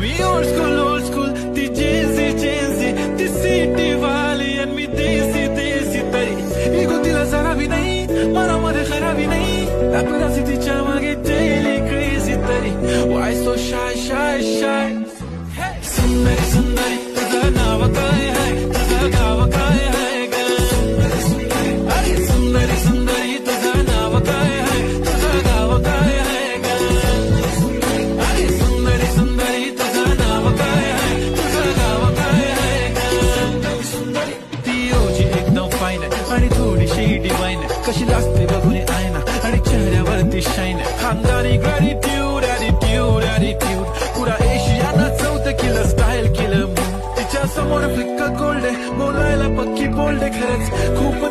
मी old school ती जेन्सी ती city वाली आणि मी देसी तरी इगो तिला जरा भी नाही मनामध्ये खराबी नाही paparazzi तिच्या मागे डेली क्रेझी तरी why so shy सुंदरी सुंदरी तुझं नाव काय आहे तुझं गाव काय आहे ग अरे सुंदरी सुंदरी तुझं नाव काय आहे तुझं गाव काय आहे ग अरे सुंदरी सुंदरी तुझं नाव काय आहे तुझं गाव काय आहे ग ती ओजी एकदम फाईन आहे आणि थोडीशी डिवाईन आहे कशी लागते बघून आयना आणि चेहऱ्यावरती शाईन आहे खानदारी ग्रॅटिट्यूड पुरा एशियाना चौथं किलं स्टाईल केलं तिच्या समोर फिक्का गोल्ड आहे बोलायला पक्की बोल्ड आहे खरंच खूप